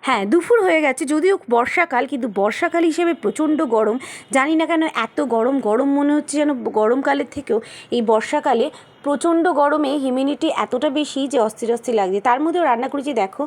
হ্যাঁ, দুপুর হয়ে গেছে, যদিও বর্ষাকাল, কিন্তু বর্ষাকাল হিসেবে প্রচণ্ড গরম। জানি না কেন এত গরম গরম মনে হচ্ছে, যেন গরমকালের থেকেও এই বর্ষাকালে প্রচণ্ড গরমে হিউমিডিটি এতটা বেশি যে অস্থির অস্থির লাগছে। তার মধ্যেও রান্না করেছি, দেখো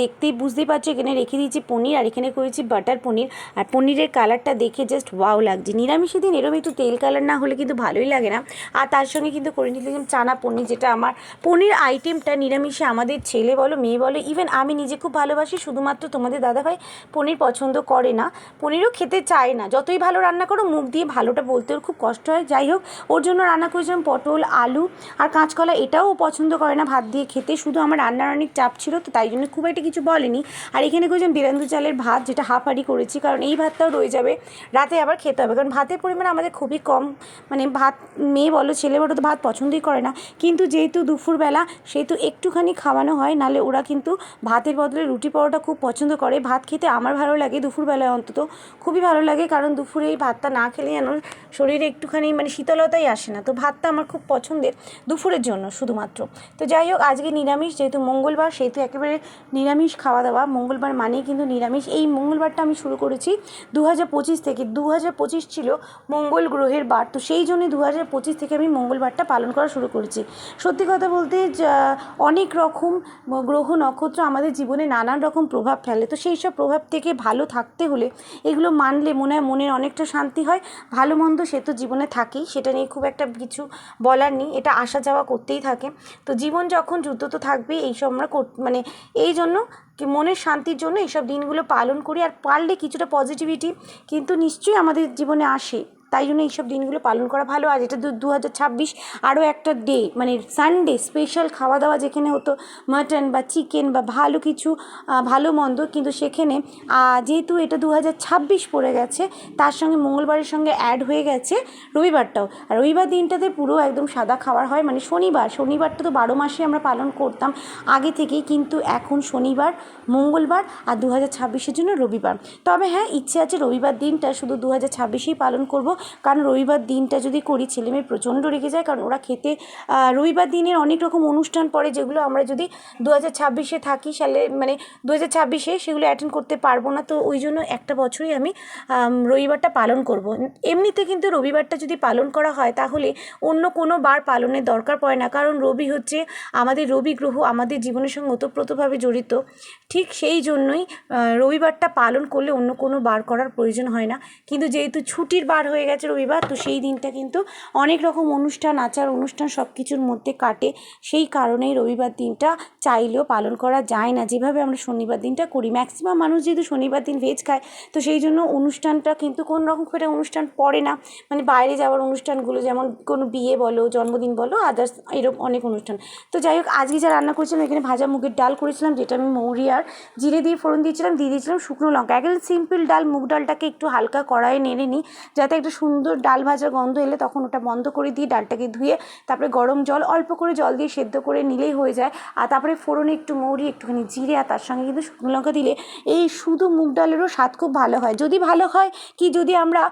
দেখতেই বুঝতেই পারছো, এখানে রেখে দিয়েছি পনির, আর এখানে করেছি বাটার পনির। আর পনিরের কালারটা দেখে জাস্ট ওয়াও লাগছে। নিরামিষের দিন এরকম একটু তেল কালার না হলে কিন্তু ভালোই লাগে না। আর তার সঙ্গে কিন্তু করে নিলাম চানা পনির, যেটা আমার পনির আইটেমটা নিরামিষে আমাদের ছেলে বলো মেয়ে বলো, ইভেন আমি নিজে খুব ভালোবাসি। শুধুমাত্র তোমাদের দাদাভাই পনির পছন্দ করে না, পনিরও খেতে চায় না। যতই ভালো রান্না করো, মুখ দিয়ে ভালোটা বলতে ওর খুব কষ্ট হয়। যাই হোক, ওর জন্য রান্না করেছিলাম পটল, আলু আর কাঁচকলা। এটাও ও পছন্দ করে না ভাত দিয়ে খেতে, শুধু আমার রান্নার অনেক চাপ ছিল, তো তাই জন্য খুব একটা কিছু বলেনি। আর এখানে করেছিলাম বিরান্দু চালের ভাত, যেটা হাফ হাঁড়ি করেছি, কারণ এই ভাতটাও রয়ে যাবে, রাতে আবার খেতে হবে। কারণ ভাতের পরিমাণ আমাদের খুবই কম, মানে ভাত মেয়ে বলো ছেলে বলো তো ভাত পছন্দই করে না। কিন্তু যেহেতু দুপুরবেলা, সেহেতু একটুখানি খাওয়ানো হয়, নাহলে ওরা কিন্তু ভাতের বদলে রুটি পরোটা খুব পছন্দ করে। ভাত খেতে আমার ভালো লাগে, দুপুরবেলায় অন্তত খুবই ভালো লাগে, কারণ দুপুরে এই ভাতটা না খেলে যেন শরীরে একটুখানি মানে শীতলতাই আসে না। তো ভাতটা আমার খুব পছন্দের দুপুরের জন্য শুধুমাত্র। তো যাই হোক, আজকে নিরামিষ, যেহেতু মঙ্গলবার, সেহেতু একেবারে নিরামিষ খাওয়া দাওয়া। মঙ্গলবার মানেই কিন্তু নিরামিষ। এই মঙ্গলবারটা আমি শুরু করেছি 2025 থেকে। 2025 ছিল মঙ্গল গ্রহের বার, তো সেই জন্যই 2025 থেকে আমি মঙ্গলবারটা পালন করা শুরু করেছি। সত্যি কথা বলতে অনেক রকম গ্রহ নক্ষত্র আমাদের জীবনে নানান রকম প্রভাব ফেলে। তো সেই সব প্রভাব থেকে ভালো থাকতে হলে এগুলো মানলে মনে হয় মনের অনেকটা শান্তি হয়। ভালো মন্দ সে তো জীবনে থাকেই, সেটা নিয়ে খুব একটা কিছু বলার নেই, এটা আসা যাওয়া করতেই থাকে। তো জীবন যখন যুদ্ধ তো থাকবেই, এইসব আমরা মানে এই জন্য কি মনের শান্তির জন্য এইসব দিনগুলো পালন করি। আর পারলে কিছুটা পজিটিভিটি কিন্তু নিশ্চয়ই আমাদের জীবনে আসে, তাই জন্য এইসব দিনগুলো পালন করা ভালো। আর এটা 2026 আরও একটা ডে, মানে সানডে স্পেশাল খাওয়া দাওয়া, যেখানে হতো মাটন বা চিকেন বা ভালো কিছু ভালো মন্দ, কিন্তু সেখানে যেহেতু এটা 2026 পড়ে গেছে, তার সঙ্গে মঙ্গলবারের সঙ্গে অ্যাড হয়ে গেছে রবিবারটাও। আর রবিবার দিনটাতে পুরো একদম সাদা খাবার হয়, মানে শনিবারটা তো 12 মাসে আমরা পালন করতাম আগে থেকেই, কিন্তু এখন শনিবার, মঙ্গলবার আর 2026-এর জন্য রবিবার। তবে হ্যাঁ, ইচ্ছে আছে রবিবার দিনটা শুধু 2026-এই পালন করব, কারণ রবিবার দিনটা যদি করি ছেলেমেয়ে প্রচণ্ড রেগে যায়, কারণ ওরা খেতে রবিবার দিনের অনেক রকম অনুষ্ঠান পড়ে, যেগুলো আমরা যদি 2026-এ থাকি সালে, মানে 2026-এ সেগুলো অ্যাটেন্ড করতে পারবো না। তো ওই জন্য একটা বছরই আমি রবিবারটা পালন করব। এমনিতে কিন্তু রবিবারটা যদি পালন করা হয়, তাহলে অন্য কোনো বার পালনের দরকার পড়ে না, কারণ রবি হচ্ছে আমাদের, রবি গ্রহ আমাদের জীবনের সঙ্গে ওতপ্রোতভাবে জড়িত। ঠিক সেই জন্যই রবিবারটা পালন করলে অন্য কোনো বার করার প্রয়োজন হয় না। কিন্তু যেহেতু ছুটির বার হয়ে গেছে রবিবার, তো সেই দিনটা কিন্তু অনেক রকম অনুষ্ঠান, আচার অনুষ্ঠান সব কিছুর মধ্যে কাটে। সেই কারণেই রবিবার দিনটা চাইলেও পালন করা যায় না, যেভাবে আমরা শনিবার দিনটা করি। ম্যাক্সিমাম মানুষ যেহেতু শনিবার দিন ভেজ খায়, তো সেই জন্য অনুষ্ঠানটা কিন্তু কোনো রকম করে অনুষ্ঠান পড়ে না, মানে বাইরে যাওয়ার অনুষ্ঠানগুলো, যেমন কোনো বিয়ে বলো, জন্মদিন বলো, আদার্স এরকম অনেক অনুষ্ঠান। তো যাই হোক, আজকে যা রান্না করেছিলাম, এখানে ভাজা মুগের ডাল করেছিলাম, যেটা আমি মৌরি আর জিরে দিয়ে ফোড়ন দিয়েছিলাম, দিয়ে দিয়েছিলাম শুকনো লঙ্কা। একদম সিম্পল ডাল, মুগ ডালটাকে একটু হালকা কড়াইয়ে নেড়ে নিই, যাতে একটা সুন্দর ডাল ভাজার গন্ধ এলে তখন ওটা বন্ধ করে দিয়ে ডালটাকে ধুয়ে তারপরে গরম জল, অল্প করে জল দিয়ে সেদ্ধ করে নিলেই হয়ে যায়। আর তারপরে ফোড়নে একটু মৌরি, একটুখানি জিরে, আর তার সঙ্গে কিন্তু শুকনো লঙ্কা দিলে এই শুধু মুগ ডালেরও স্বাদ খুব ভালো হয়। যদি ভালো হয় কি, যদি আমরা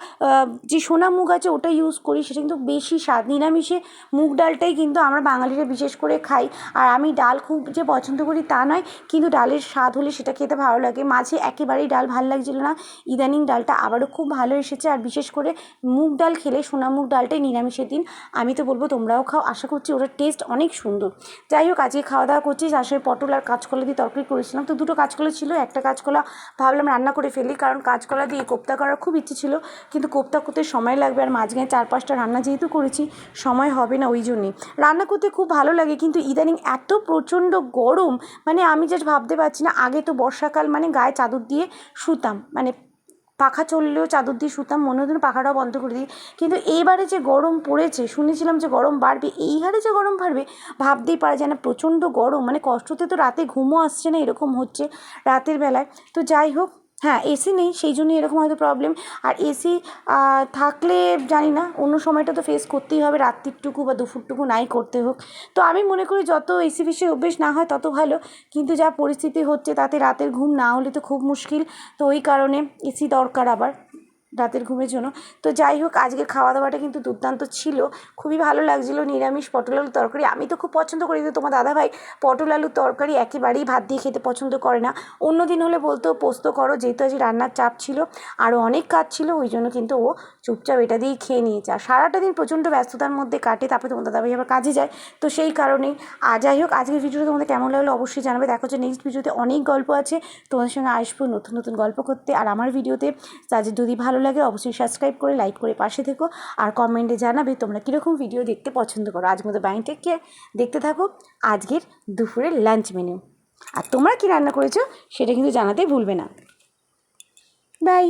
যে সোনা মুগ আছে ওটা ইউজ করি, সেটা কিন্তু বেশি স্বাদ। নিরামিষে মুগ ডালটাই কিন্তু আমরা বাঙালিরা বিশেষ করে খাই। আর আমি ডাল খুব যে পছন্দ করি তা নয়, কিন্তু ডালের স্বাদ হলে সেটা খেতে ভালো লাগে। মাঝে একেবারেই ডাল ভালো লাগছিল না, ইদানিং ডালটা আবারও খুব ভালো এসেছে। আর বিশেষ করে মুগ ডাল খেলে, সোনা মুগ ডালটাই নিরামিষের দিন আমি তো বলবো তোমরাও খাও, আশা করছি ওটার টেস্ট অনেক সুন্দর। যাই হোক, আজকে খাওয়া দাওয়া করছি, আসলে পটল আর কাঁচকলা দিয়ে তরকারি করেছিলাম। তো দুটো কাঁচকলা ছিল, একটা কাঁচকলা ভাবলাম রান্না করে ফেলি, কারণ কাঁচকলা দিয়ে কোপ্তা করার খুব ইচ্ছে ছিল, কিন্তু কোপ্তা করতে সময় লাগবে, আর মাঝখানে 4-5টা রান্না যেহেতু করেছি, সময় হবে না। ওই জন্যই রান্না করতে খুব ভালো লাগে, কিন্তু ইদানিং এত প্রচণ্ড গরম, মানে আমি জাস্ট ভাবতে পারছি না। আগে তো বর্ষাকাল মানে গায়ে চাদর দিয়ে শুতাম, মানে পাখা চললেও চাদর দিয়ে শুতাম, মনে হতো না পাখাটাও বন্ধ করে দিই। কিন্তু এইবারে যে গরম পড়েছে, শুনেছিলাম যে গরম বাড়বে, এই হারে যে গরম বাড়বে ভাবতেই পারা যায় না। প্রচণ্ড গরম, মানে কষ্টতে তো রাতে ঘুমও আসছে না, এরকম হচ্ছে রাতের বেলায়। তো যাই হোক, হ্যাঁ এসি নেই, সেই জন্যই এরকম হয়তো প্রবলেম। আর এসি থাকলে জানি না, অন্য সময়টা তো ফেস করতেই হবে, রাত্রিটুকু বা দুপুরটুকু নাই করতে হোক। তো আমি মনে করি যত এসি ফেসি অভ্যেস না হয় তত ভালো, কিন্তু যা পরিস্থিতি হচ্ছে তাতে রাতের ঘুম না হলে তো খুব মুশকিল। তো ওই কারণে এসি দরকার আবার। রাতের ঘুমের জন্য। তো যাই হোক, আজকের খাওয়া দাওয়াটা কিন্তু দুর্দান্ত ছিল, খুবই ভালো লাগছিলো। নিরামিষ পটল আলুর তরকারি, আমি তো খুব পছন্দ করি, কিন্তু তোমার দাদাভাই পটল আলুর তরকারি একেবারেই ভাত দিয়ে খেতে পছন্দ করে না। অন্য দিন হলে বলতো পোস্ত করো, যেহেতু আজ রান্নার চাপ ছিল, আরও অনেক কাজ ছিল, ওই জন্য কিন্তু ও চুপচাপ এটা দিয়েই খেয়ে নিয়েছে। আর সারাটা দিন প্রচণ্ড ব্যস্ততার মধ্যে কাটে, তারপরে তোমার দাদাভাই আবার কাজে যায়, তো সেই কারণেই। আর যাই হোক, আজকের ভিডিওটা তোমাদের কেমন লাগলো অবশ্যই জানাবে। দেখো যে নেক্সট ভিডিওতে অনেক গল্প আছে, তোমাদের সঙ্গে আসবো নতুন নতুন গল্প করতে। আর আমার ভিডিওতে যদি ভালো লাগে অবশ্যই সাবস্ক্রাইব করে লাইক করে পাশে থেকো, আর কমেন্টে জানাবে তোমরা কীরকম ভিডিও দেখতে পছন্দ করো। আজ মতো বাই, টেক কেয়ার। দেখতে থাকো আজকের দুপুরের লাঞ্চ মেনু, আর তোমরা কী রান্না করেছো সেটা কিন্তু জানাতে ভুলবে না। বাই।